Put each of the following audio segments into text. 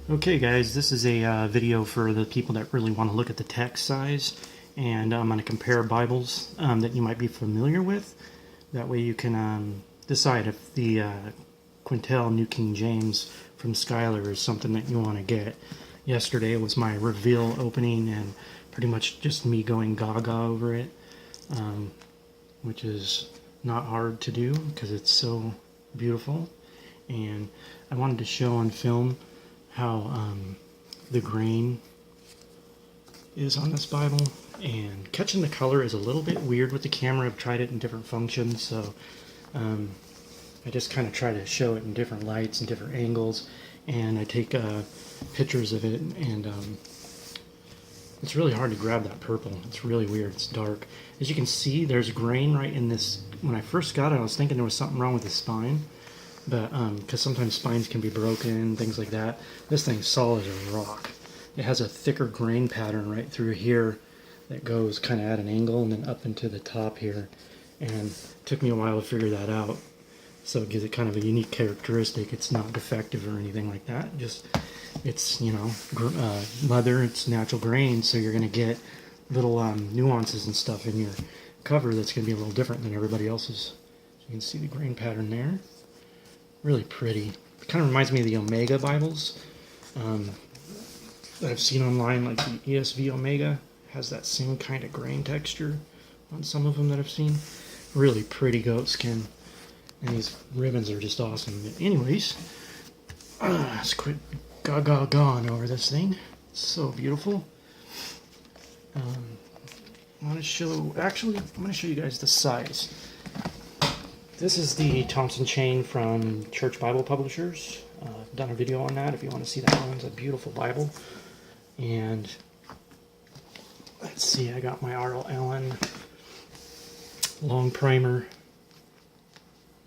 Okay guys, this is a video for the people that really want to look at the text size, and I'm going to compare Bibles that you might be familiar with. That way you can decide if the Quentel New King James from Schuyler is something that you want to get. Yesterday was my reveal opening and pretty much just me going gaga over it, which is not hard to do because it's so beautiful. And I wanted to show on film how the grain is on this Bible, and catching the color is a little bit weird with the camera. I've tried it in different functions, so I just kind of try to show it in different lights and different angles, and I take pictures of it, and it's really hard to grab that purple. It's really weird. It's dark. As you can see, there's grain right in this. When I first got it, I was thinking there was something wrong with the spine, but because sometimes spines can be broken, things like that. This thing's solid as a rock. It has a thicker grain pattern right through here that goes kind of at an angle and then up into the top here, and it took me a while to figure that out. So it gives it kind of a unique characteristic. It's not defective or anything like that. Just, it's, you know, leather, it's natural grain, so you're going to get little nuances and stuff in your cover that's going to be a little different than everybody else's. So you can see the grain pattern there. Really pretty. It kind of reminds me of the Omega Bibles that I've seen online, like the ESV Omega has that same kind of grain texture on some of them that I've seen. Really pretty goat skin, and these ribbons are just awesome. But anyways, let's quit gone over this thing. It's so beautiful. I want to show, actually, I'm going to show you guys the size. This is the Thompson chain from Church Bible Publishers. I've done a video on that if you want to see that one. It's a beautiful Bible. And let's see, I got my R.L. Allen long primer.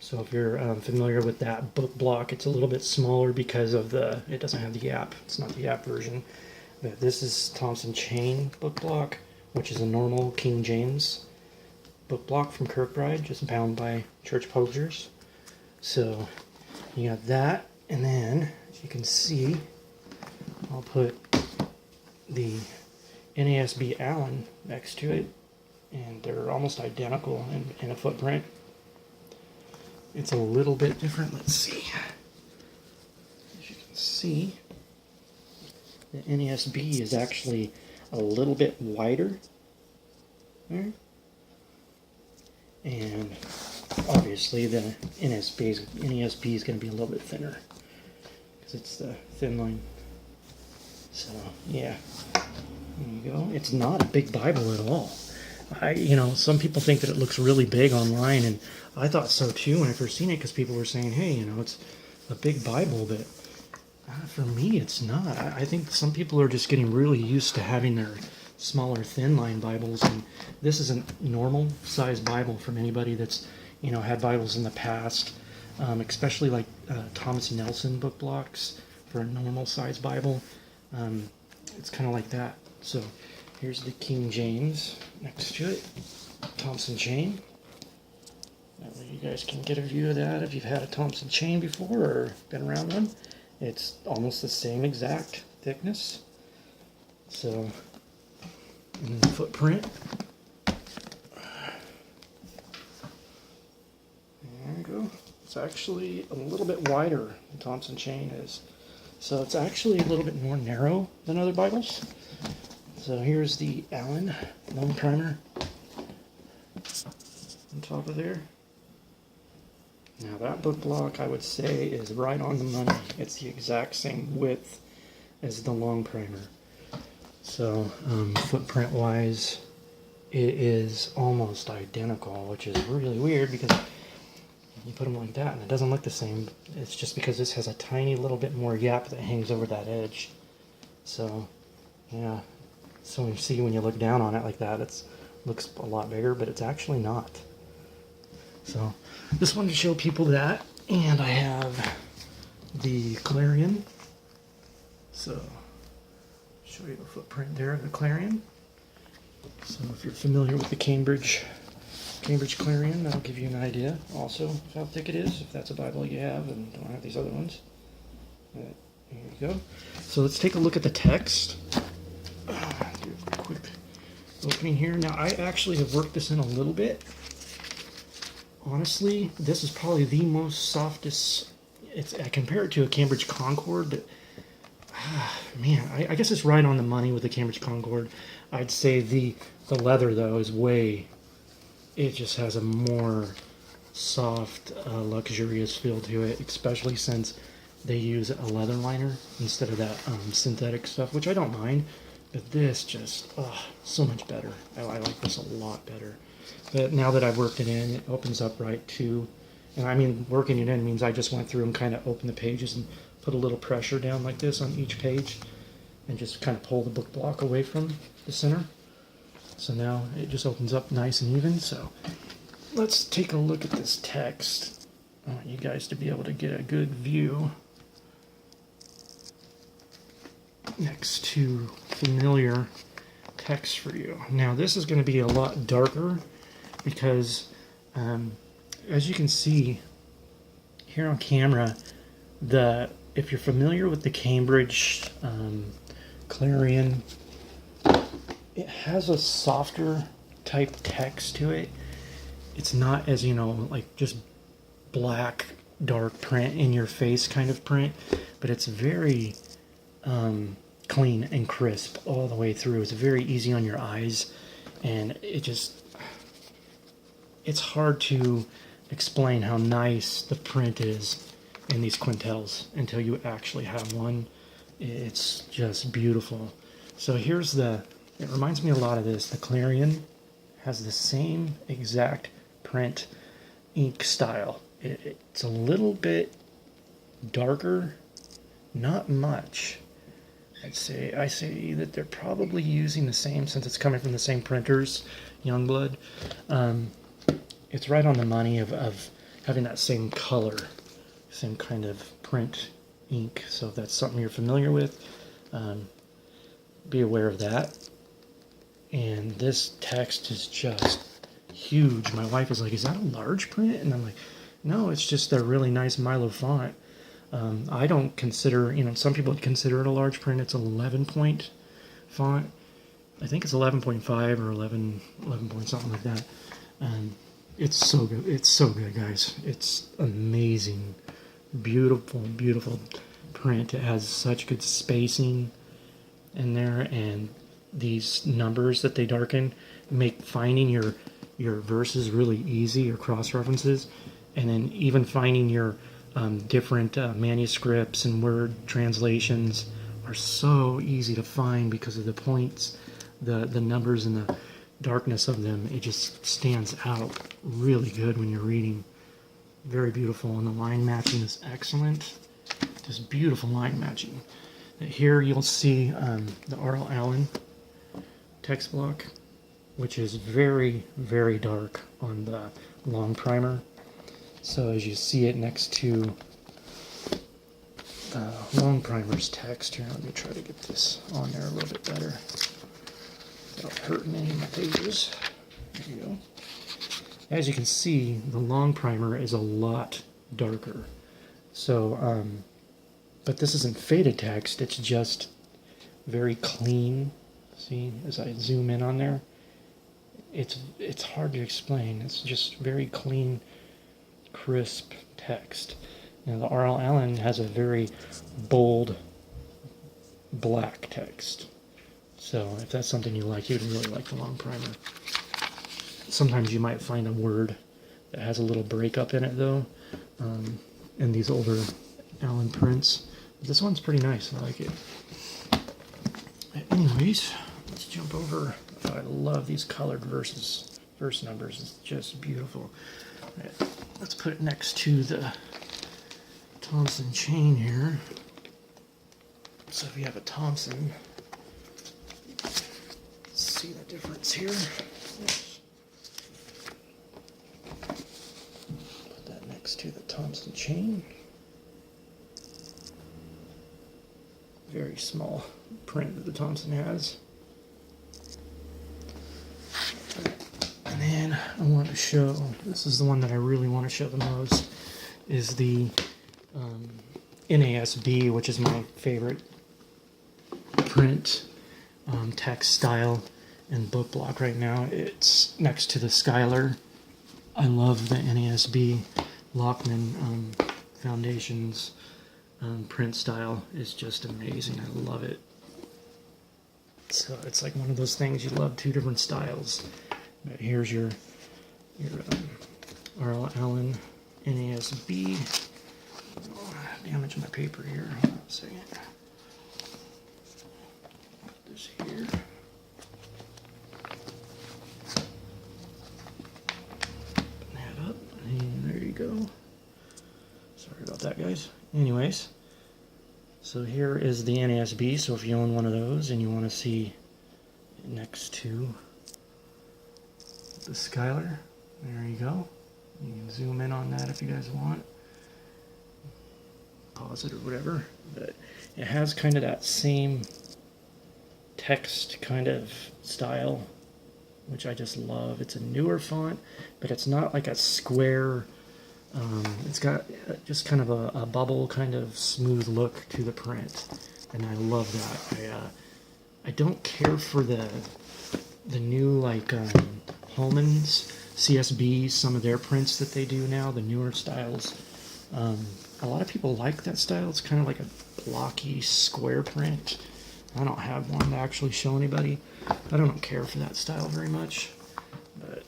So if you're familiar with that book block, it's a little bit smaller because of it doesn't have the Yap. It's not the Yap version. But this is Thompson chain book block, which is a normal King James book block from Kirkbride, just bound by Church Publishers. So you got that, and then as you can see, I'll put the NASB Allen next to it, and they're almost identical in a footprint. It's a little bit different. Let's see. As you can see, the NASB is actually a little bit wider there. And obviously the NASB is going to be a little bit thinner because it's the thin line. So yeah, there you go. It's not a big Bible at all. You know, some people think that it looks really big online, and I thought so too when I first seen it, because people were saying, hey, you know, it's a big Bible, but for me it's not. I think some people are just getting really used to having their smaller thin line Bibles, and this is a normal size Bible from anybody that's, you know, had Bibles in the past, especially like Thomas Nelson book blocks for a normal size Bible. It's kind of like that. So here's the King James next to it, Thompson chain. That way you guys can get a view of that if you've had a Thompson chain before or been around one. It's almost the same exact thickness. So, and the footprint. There you go. It's actually a little bit wider than Thompson chain is. So it's actually a little bit more narrow than other Bibles. So here's the Allen long primer on top of there. Now that book block, I would say, is right on the money. It's the exact same width as the long primer. So footprint wise, it is almost identical, which is really weird because you put them like that and it doesn't look the same. It's just because this has a tiny little bit more gap that hangs over that edge. So yeah, so you see when you look down on it like that, it looks a lot bigger, but it's actually not. So just wanted to show people that. And I have the Clarion. So show you the footprint there of the Clarion. So if you're familiar with the Cambridge Clarion, that'll give you an idea also of how thick it is, if that's a Bible you have and don't have these other ones. But There you go. So let's take a look at the text. Do a quick opening here. Now, I actually have worked this in a little bit. Honestly, this is probably the most softest. I compare it to a Cambridge Concord, but man, I guess it's right on the money with the Cambridge Concord. I'd say the leather though is it just has a more soft, luxurious feel to it, especially since they use a leather liner instead of that synthetic stuff, which I don't mind. But this just, so much better. I like this a lot better. But now that I've worked it in, it opens up right too. And I mean, working it in means I just went through and kind of opened the pages and put a little pressure down like this on each page and just kind of pull the book block away from the center. So now it just opens up nice and even. So let's take a look at this text. I want you guys to be able to get a good view next to familiar text for you. Now this is going to be a lot darker because as you can see here on camera, if you're familiar with the Cambridge Clarion, it has a softer type text to it. It's not as, like just black, dark print in your face kind of print, but it's very clean and crisp all the way through. It's very easy on your eyes, and it's hard to explain how nice the print is in these Quentels until you actually have one. It's just beautiful. So it reminds me a lot of this. The Clarion has the same exact print ink style. It's a little bit darker, not much. I say that they're probably using the same, since it's coming from the same printers, Youngblood. It's right on the money of having that same color, same kind of print ink. So if that's something you're familiar with, be aware of that. And this text is just huge. My wife is like, "Is that a large print?" And I'm like, "No, it's just a really nice Milo font." I don't consider, some people would consider it a large print. It's 11 point font. I think it's 11.5 or 11 point something like that. It's so good. It's so good, guys. It's amazing. Beautiful, beautiful print. It has such good spacing in there, and these numbers that they darken make finding your verses really easy, your cross references, and then even finding your different manuscripts and word translations are so easy to find because of the points, the numbers, and the darkness of them. It just stands out really good when you're reading. Very beautiful, and the line matching is excellent. Just beautiful line matching. Here you'll see the R.L. Allen text block, which is very, very dark on the long primer. So as you see it next to long primer's text here, let me try to get this on there a little bit better without hurting any of my pages. There you go. As you can see, the long primer is a lot darker. So, but this isn't faded text, it's just very clean. See, as I zoom in on there, it's hard to explain. It's just very clean, crisp text. Now the R.L. Allen has a very bold black text. So if that's something you like, you'd really like the long primer. Sometimes you might find a word that has a little breakup in it though, in these older Allen prints. But this one's pretty nice, I like it. Anyways, let's jump over. Oh, I love these colored verse numbers. It's just beautiful. Right, let's put it next to the Thompson chain here. So if you have a Thompson, see the difference here. Put that next to the Thompson chain. Very small print that the Thompson has. And then I want to show, this is the one that I really want to show the most, is the NASB, which is my favorite print text style and book block right now. It's next to the Schuyler. I love the NASB Lockman Foundations print style. Is just amazing. I love it. So it's like one of those things you love two different styles. But here's your R.L. Allen NASB. Oh, damage my paper here. Hold on a second. Put this here. Open that up. And there you go. Sorry about that, guys. Anyways, so here is the NASB. So if you own one of those and you want to see it next to the Schuyler, there you go. You can zoom in on that if you guys want. Pause it or whatever. But it has kind of that same text kind of style, which I just love. It's a newer font, but it's not like a square. It's got just kind of a bubble, kind of smooth look to the print, and I love that. I don't care for the new like Holman's CSB, some of their prints that they do now, the newer styles. A lot of people like that style. It's kind of like a blocky square print. I don't have one to actually show anybody. I don't care for that style very much. But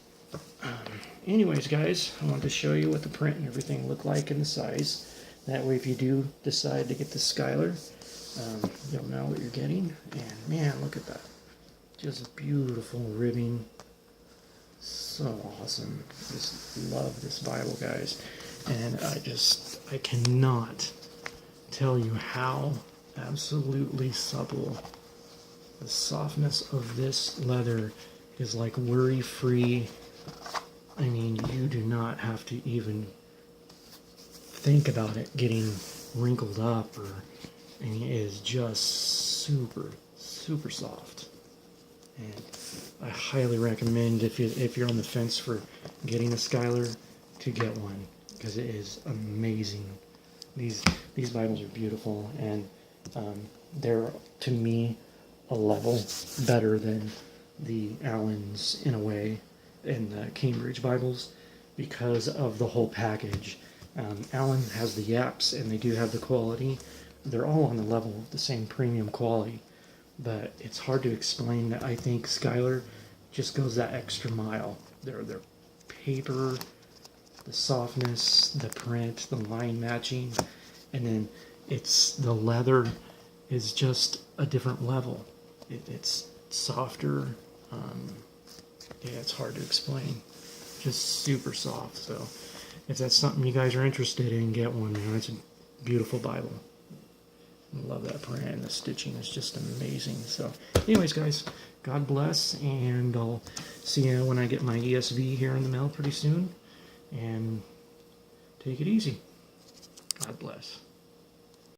anyways, guys, I wanted to show you what the print and everything look like and the size. That way, if you do decide to get the Schuyler, you'll know what you're getting. And man, look at that. Just beautiful ribbing. So awesome. Just love this Bible, guys. And I cannot tell you how absolutely supple the softness of this leather is, like worry-free. I mean, you do not have to even think about it getting wrinkled up, or I mean, it is just super, super soft. And I highly recommend, if you're on the fence for getting a Schuyler, to get one, because it is amazing. These Bibles are beautiful, and they're, to me, a level better than the Allens in a way, and the Cambridge Bibles, because of the whole package. Allen has the yaps, and they do have the quality. They're all on the level of the same premium quality, but it's hard to explain that. I think Schuyler just goes that extra mile. Their paper, the softness, the print, the line matching, and then the leather is just a different level. It's softer. Yeah, it's hard to explain. Just super soft. So if that's something you guys are interested in, get one. You know, it's a beautiful Bible. I love that print, and the stitching is just amazing. So anyways, guys, God bless, and I'll see you when I get my ESV here in the mail pretty soon. And take it easy. God bless.